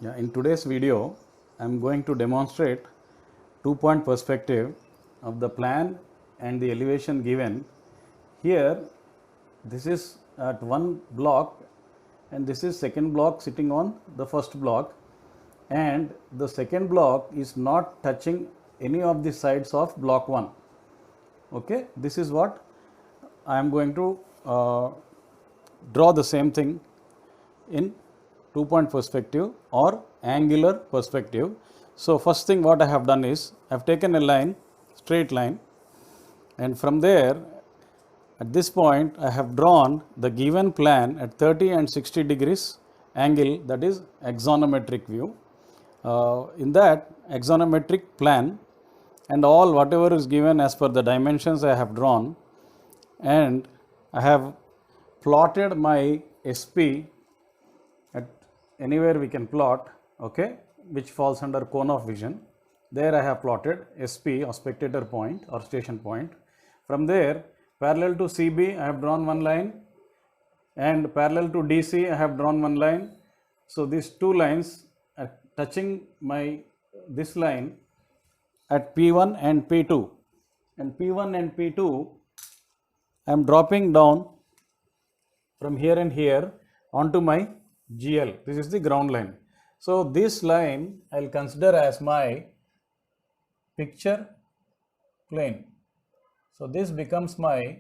Yeah, in today's video, I am going to demonstrate two-point perspective of the plan and the elevation given. Here, this is at one block and this is second block sitting on the first block, and the second block is not touching any of the sides of block 1. Okay, this is what I am going to draw the same thing in two-point perspective or angular perspective. So, first thing what I have done is I have taken a line, straight line, and from there at this point I have drawn the given plan at 30 and 60 degrees angle, that is axonometric view. In that axonometric plan, and all whatever is given as per the dimensions I have drawn, and I have plotted my SP at anywhere we can plot, okay, which falls under cone of vision. There I have plotted SP or spectator point or station point. From there, parallel to CB I have drawn one line, and parallel to DC I have drawn one line. So these two lines are touching this line at P1 and P2, and P1 and P2 I am dropping down from here and here onto my GL. This is the ground line. So this line I will consider as my picture plane. So this becomes my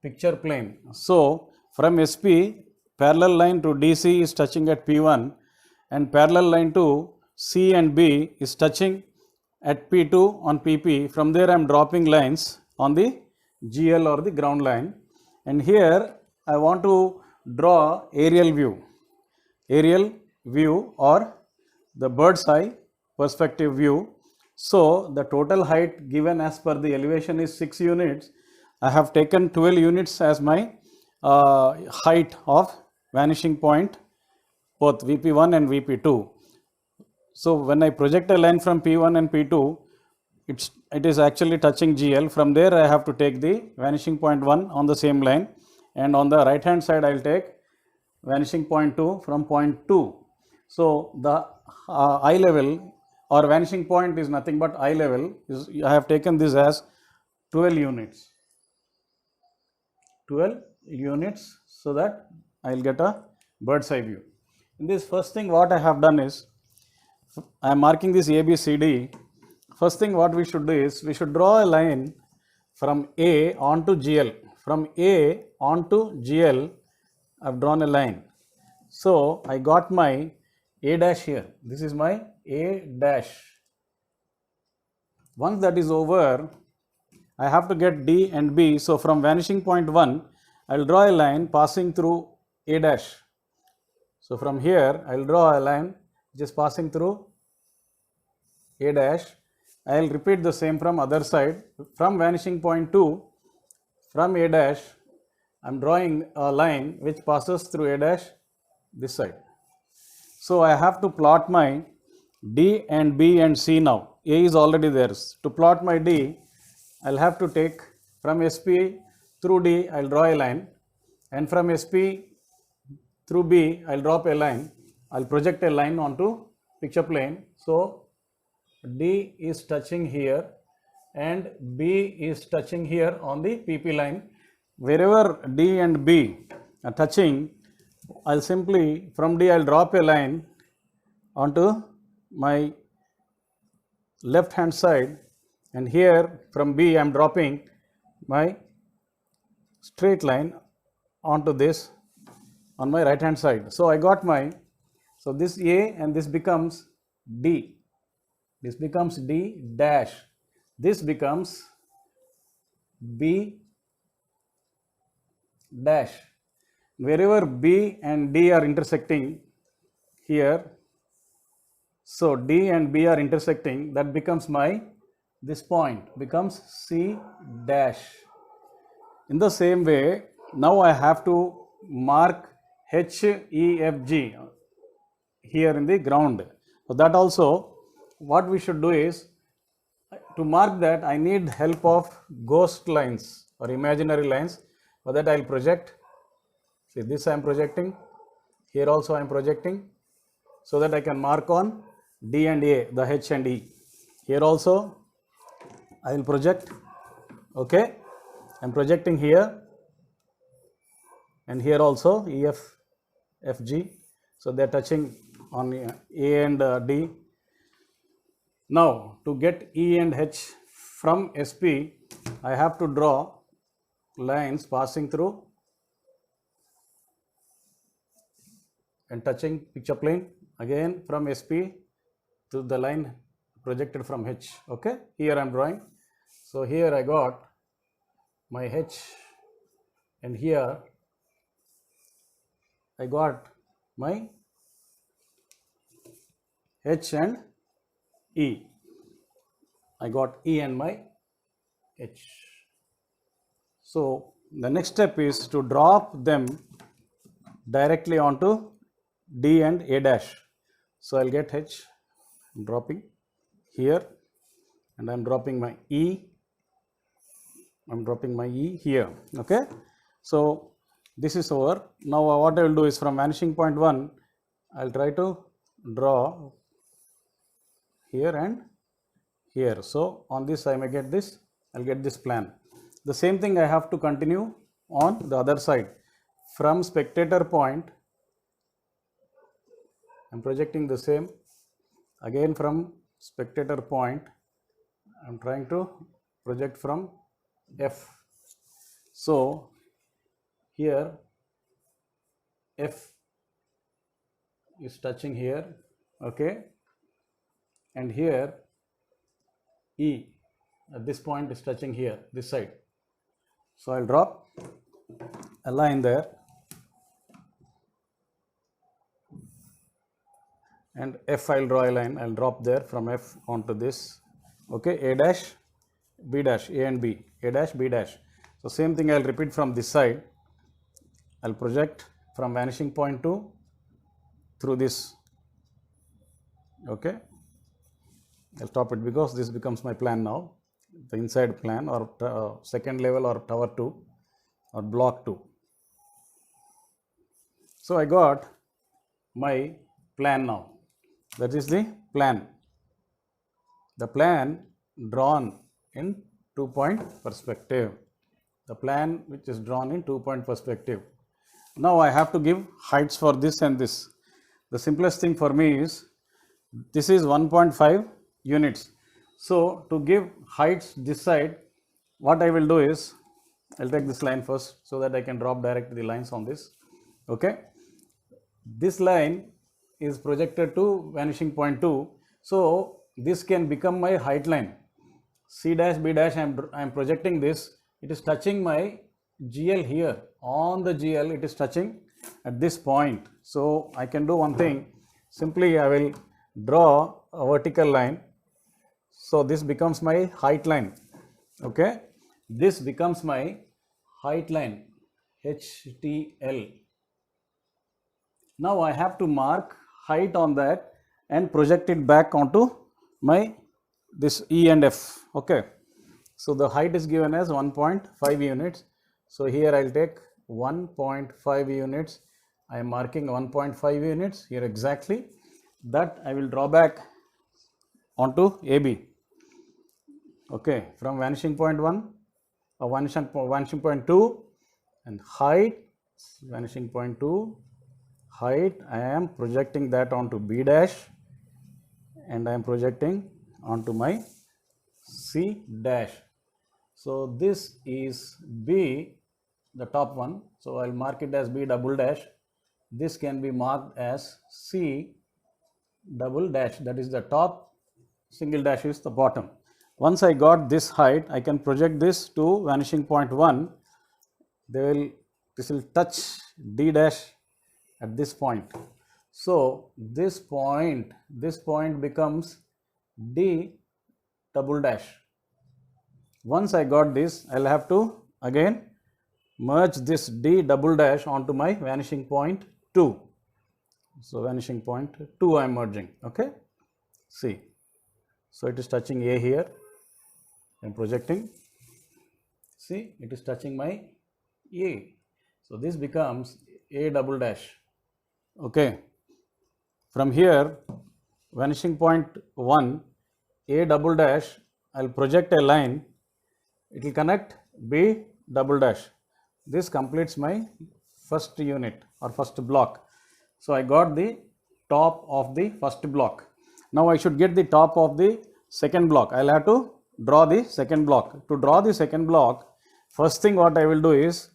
picture plane. So from SP, parallel line to DC is touching at P1, and parallel line to C and B is touching at P2 on PP. From there I am dropping lines on the GL or the ground line, and here I want to draw aerial view or the bird's eye perspective view. So the total height given as per the elevation is 6 units. I have taken 12 units as my height of vanishing point, both VP1 and VP2. So when I project a line from P1 and P2, it is actually touching GL. From there I have to take the vanishing point 1 on the same line, and on the right hand side I will take vanishing point 2 from point 2. So the eye level or vanishing point is nothing but eye level. I have taken this as 12 units. 12 units, so that I will get a bird's eye view. In this first thing what I have done is I am marking this ABCD. First thing what we should do is we should draw a line from A onto GL. From A onto GL I have drawn a line. So I got my A dash here. This is my A dash. Once that is over, I have to get D and B. So from vanishing point 1 I will draw a line passing through A dash. So from here I will draw a line which is passing through A dash. I will repeat the same from other side. From vanishing point 2, from A dash, I am drawing a line which passes through A dash this side. So I have to plot my D and B and C now. A is already there. To plot my D, I will have to take from SP through D, I will draw a line, and from SP through B, I will drop a line. I will project a line onto picture plane. So D is touching here and B is touching here on the PP line. Wherever D and B are touching, I will simply from D I will drop a line onto my left hand side, and here from B I am dropping my straight line onto this on my right hand side. So I got so this A and this becomes D. This becomes D dash. This becomes B dash. Wherever B and D are intersecting here, so D and B are intersecting, that becomes this point becomes C dash. In the same way, now I have to mark H, E, F, G here in the ground. So that also what we should do is, to mark that I need help of ghost lines or imaginary lines. For that I will project. See, this I am projecting, here also I am projecting, so that I can mark on D and A, the H and E. Here also I will project, okay. I am projecting here and here also EF, FG, so they are touching on A and D. Now to get E and H from SP, I have to draw lines passing through and touching picture plane, again from SP to the line projected from H, okay. Here I am drawing. So here I got my H and here I got my H and E. I got E and my H. So the next step is to drop them directly onto D and A dash. So I'll get H, dropping here, and I'm dropping my E. I'm dropping my E here, okay. So this is over. Now what I will do is from vanishing point 1, I'll try to draw here and here. So on this I may get this, I'll get this plan. The same thing I have to continue on the other side. From spectator point, I am projecting the same. Again from spectator point, I am trying to project from F. So here F is touching here, okay, and here E at this point is touching here, this side. So I'll drop a line there and F, I'll draw a line, I'll drop there from F onto this, okay, A dash, B dash, A and B, A dash, B dash. So same thing I'll repeat from this side. I'll project from vanishing point 2 through this, okay. I'll stop it because this becomes my plan now, the inside plan or second level or tower 2 or block 2. So I got my plan now. That is the plan. The plan drawn in 2-point perspective. The plan which is drawn in 2-point perspective. Now I have to give heights for this and this. The simplest thing for me is, this is 1.5 units. So to give heights this side, what I will do is, I'll take this line first so that I can drop directly the lines on this, okay. This line is projected to vanishing point 2. So this can become my height line. C dash, B dash, I am projecting this. It is touching my GL here. On the GL, it is touching at this point. So I can do one thing. Simply I will draw a vertical line. So this becomes my height line. Okay. This becomes my height line, HTL. Now I have to mark height on that and project it back onto my this E and F. Okay. So the height is given as 1.5 units. So here I will take 1.5 units. I am marking 1.5 units here exactly. That I will draw back onto AB. Okay, from vanishing point 1 or vanishing point 2 and height, vanishing point 2, height, I am projecting that onto B dash and I am projecting onto my C dash. So this is B, the top one. So I will mark it as B double dash. This can be marked as C double dash, that is the top, single dash is the bottom. Once I got this height, I can project this to vanishing point 1. This will touch D dash at this point. So this point becomes D double dash. Once I got this, I'll have to again merge this D double dash onto my vanishing point 2. So vanishing point 2 I am merging. Okay. See. So it is touching A here. I am projecting. See, it is touching my A. So this becomes A double dash. Okay. From here, vanishing point 1, A double dash, I will project a line, it will connect B double dash. This completes my first unit or first block. So, I got the top of the first block. Now, I should get the top of the second block. I will have to draw the second block. To draw the second block, first thing what I will do is,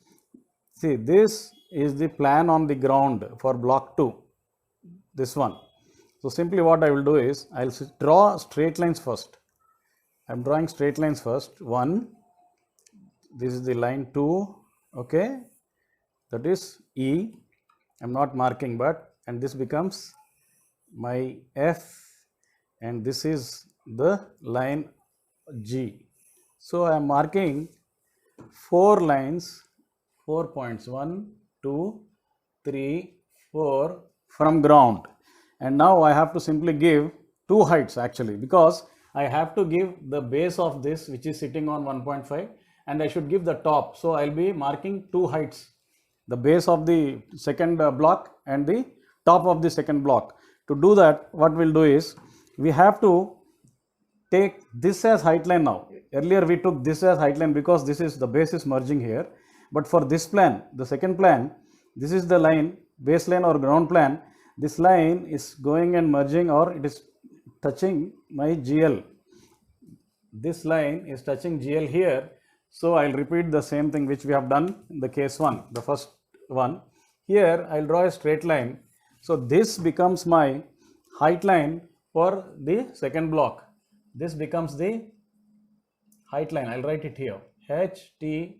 see, this is the plan on the ground for block 2, this one. So, simply what I will do is, I will draw straight lines first. I am drawing straight lines first. 1, this is the line 2, okay, that is E. I am not marking, but, and this becomes my F, and this is the line G. So, I am marking 4 lines, 4 points, 1, 2, 3, 4 from ground, and now I have to simply give 2 heights actually, because I have to give the base of this which is sitting on 1.5, and I should give the top. So, I will be marking 2 heights, the base of the second block and the top of the second block. To do that, what we will do is, we have to take this as height line now. Earlier we took this as height line because this is the base is merging here, but for this plan, the second plan, this is the line, baseline or ground plan. This line is going and merging, or it is touching my GL. This line is touching GL here. So, I will repeat the same thing which we have done in the case 1, the first one. Here I will draw a straight line. So, this becomes my height line for the second block. This becomes the height line. I will write it here, HTL,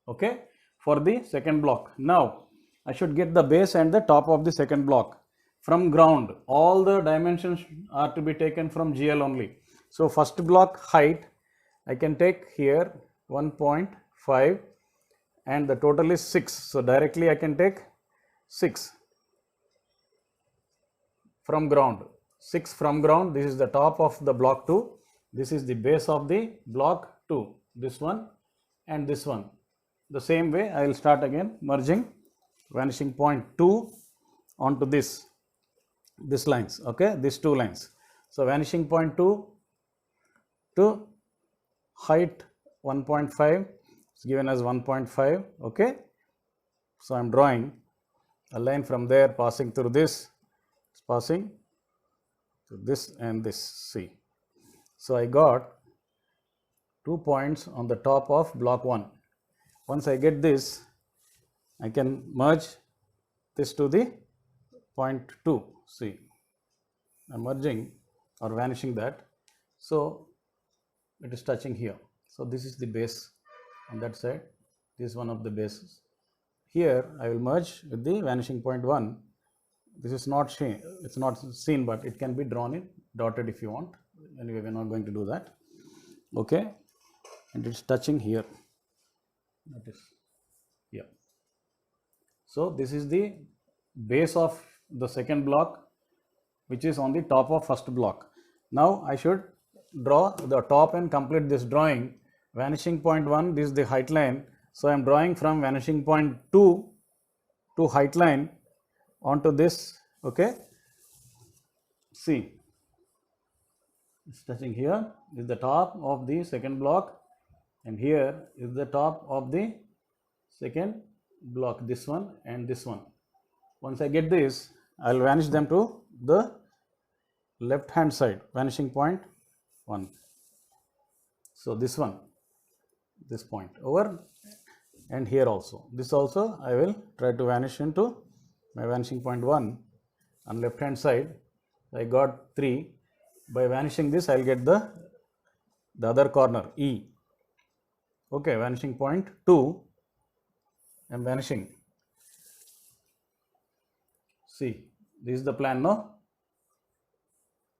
okay, for the second block. Now, I should get the base and the top of the second block from ground. All the dimensions are to be taken from GL only. So, first block height I can take here 1.5, and the total is 6. So, directly I can take 6 from ground. 6 from ground, this is the top of the block 2, this is the base of the block 2, this one and this one. The same way I will start again merging vanishing point 2 onto this lines, okay, these 2 lines. So, vanishing point 2 to height 1.5 is given as 1.5, okay. So, I am drawing a line from there passing through this, it's passing to this and this, C. So, I got 2 points on the top of block 1. Once I get this, I can merge this to the point 2, C. I am merging or vanishing that. So, it is touching here. So, this is the base on that side, this is one of the bases. Here I will merge with the vanishing point 1. This is not seen, it's not seen, but it can be drawn in dotted if you want. Anyway, we are not going to do that, okay, and it's touching here, that is here. So, this is the base of the second block which is on the top of first block. Now, I should draw the top and complete this drawing. Vanishing point 1, this is the height line. So, I am drawing from vanishing point 2 to height line onto this, okay. See, it's touching here, is the top of the second block, and here is the top of the second block, this one and this one. Once I get this, I will vanish them to the left hand side, vanishing point 1. So, this one, this point over, and here also, this also I will try to vanish into my vanishing point 1 on left hand side. I got 3. By vanishing this, I will get the other corner, E, okay. Vanishing point 2, I am vanishing. See, this is the plan, no?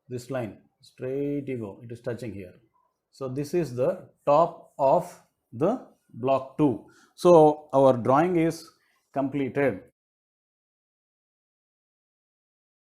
This line straight you go, it is touching here. So, this is the top of the block 2. So, our drawing is completed.